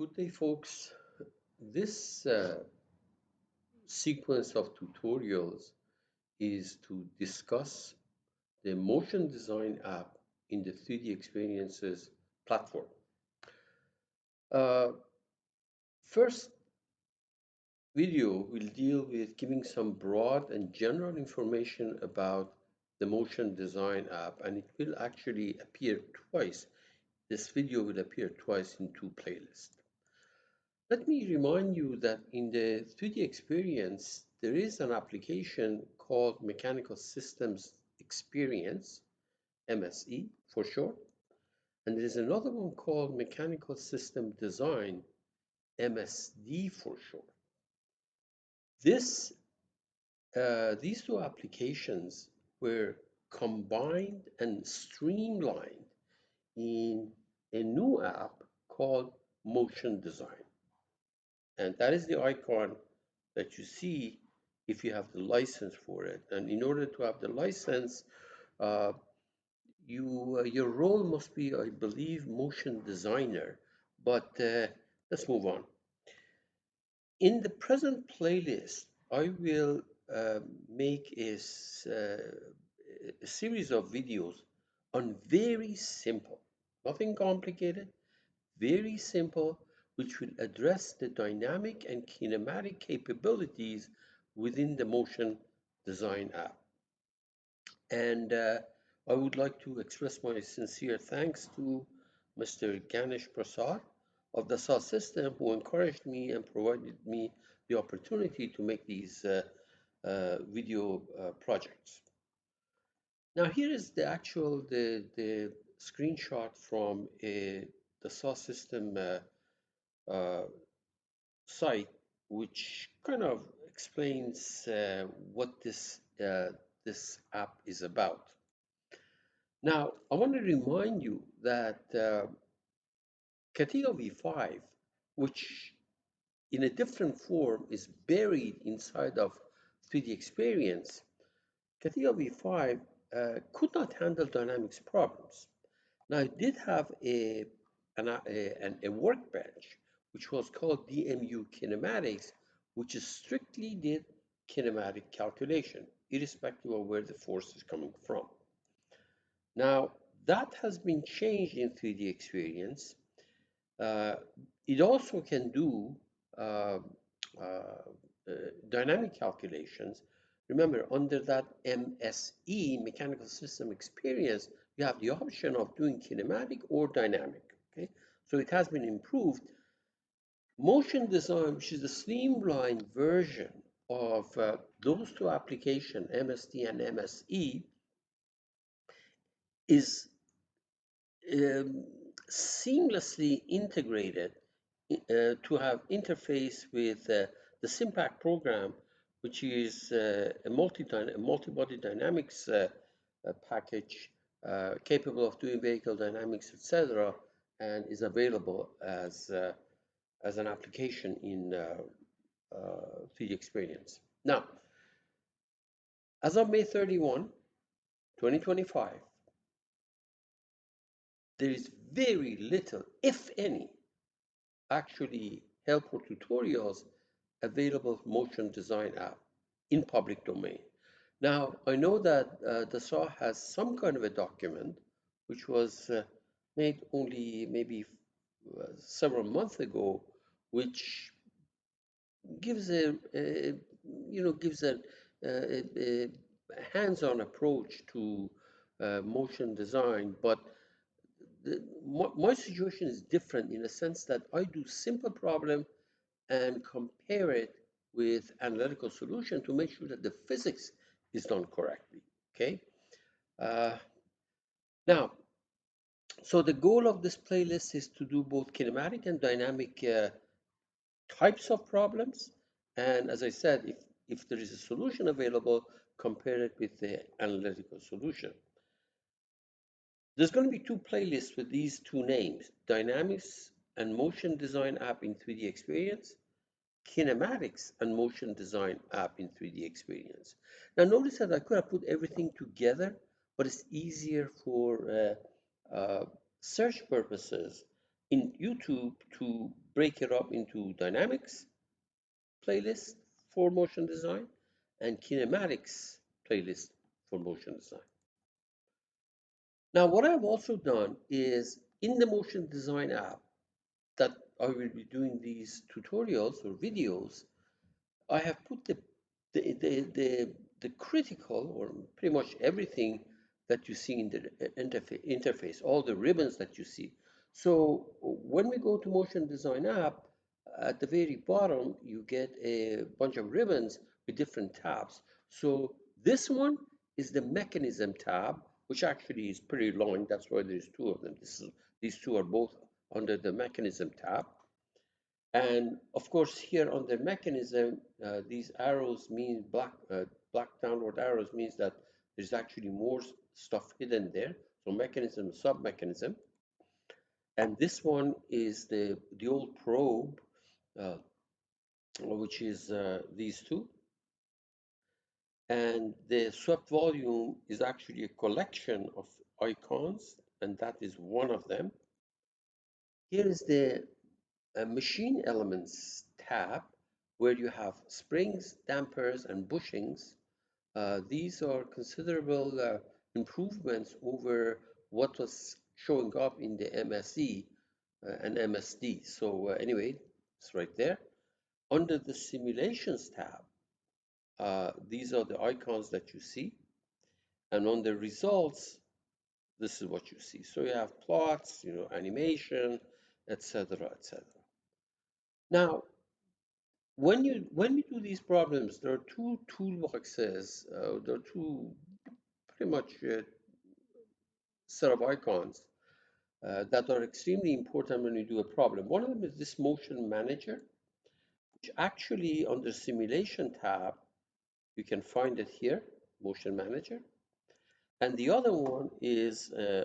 Good day, folks. This sequence of tutorials is to discuss the motion design app in the 3D Experiences platform. Uh, First video will deal with giving some broad and general information about the motion design app, and it will actually appear twice. This video will appear twice in two playlists. Let me remind you that in the 3D experience, there is an application called Mechanical Systems Experience, MSE for short, and there is another one called Mechanical System Design, MSD for short. These two applications were combined and streamlined in a new app called Motion Design. And that is the icon that you see if you have the license for it. And in order to have the license, uh, your role must be, I believe, motion designer. But let's move on. In the present playlist, I will make a series of videos on very simple, nothing complicated, very simple, which will address the dynamic and kinematic capabilities within the motion design app. And I would like to express my sincere thanks to Mr. Ganesh Prasad of the Dassault System, who encouraged me and provided me the opportunity to make these video projects. Now here is the actual the screenshot from a Dassault System uh, site, which kind of explains what this app is about. Now, I want to remind you that CATIA V5, which in a different form is buried inside of 3D Experience, CATIA V5 could not handle dynamics problems. Now, it did have a workbench, which was called DMU Kinematics, which strictly did kinematic calculation, irrespective of where the force is coming from. Now, that has been changed in 3D Experience. It also can do uh, dynamic calculations. Remember, under that MSE, Mechanical System Experience, you have the option of doing kinematic or dynamic. Okay, so it has been improved. Motion design, which is the streamlined version of those two applications, MSD and MSE, is seamlessly integrated to have interface with the SIMPAC program, which is a multi-body dynamics package capable of doing vehicle dynamics, etc., and is available as an application in 3D Experience. Now, as of May 31, 2025, there is very little, if any, actually helpful tutorials available motion design app in public domain. Now, I know that Dassault has some kind of a document which was made only maybe several months ago, which gives a hands-on approach to motion design, but my situation is different in the sense that I do simple problem and compare it with analytical solution to make sure that the physics is done correctly. Okay. Uh, Now, so the goal of this playlist is to do both kinematic and dynamic types of problems. And as I said, if there is a solution available, compare it with the analytical solution. There's going to be two playlists with these two names, Dynamics and Motion Design app in 3D Experience, Kinematics and Motion Design app in 3D Experience. Now notice that I could have put everything together, but it's easier for search purposes in YouTube to break it up into dynamics playlist for motion design and kinematics playlist for motion design. Now, what I've also done is in the motion design app that I will be doing these tutorials or videos, I have put the, the, the, the critical or pretty much everything that you see in the interface, all the ribbons that you see. So when we go to Motion Design app, at the very bottom, you get a bunch of ribbons with different tabs. So this one is the mechanism tab, which actually is pretty long. That's why there's two of them. These two are both under the mechanism tab. And of course, here on the mechanism, these arrows mean black downward arrows means that there's actually more stuff hidden there. So mechanism, sub-mechanism. And this one is the old probe, uh, which is these two. And the swept volume is actually a collection of icons, and that is one of them. Here is the machine elements tab where you have springs, dampers, and bushings. These are considerable improvements over what was showing up in the MSE and MSD. So anyway, it's right there. Under the simulations tab, these are the icons that you see. And on the results, this is what you see. So you have plots, animation, etc., etc. Now, when we do these problems, there are two toolboxes. There are two pretty much set of icons that are extremely important when you do a problem. One of them is this motion manager, which actually under simulation tab, you can find it here, motion manager. And the other one is uh,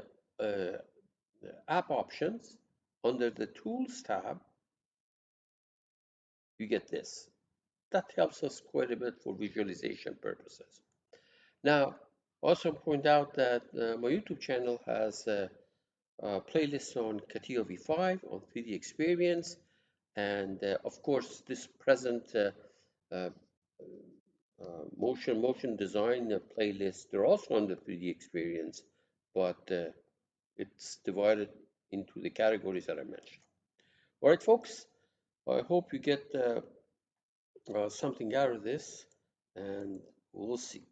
app options. Under the tools tab, you get this. That helps us quite a bit for visualization purposes. Now, also point out that my YouTube channel has a playlist on CATIA V5, on 3D Experience, and of course, this present uh, motion design playlist, they're also on the 3D Experience, but it's divided into the categories that I mentioned. All right, folks, I hope you get something out of this, and we'll see.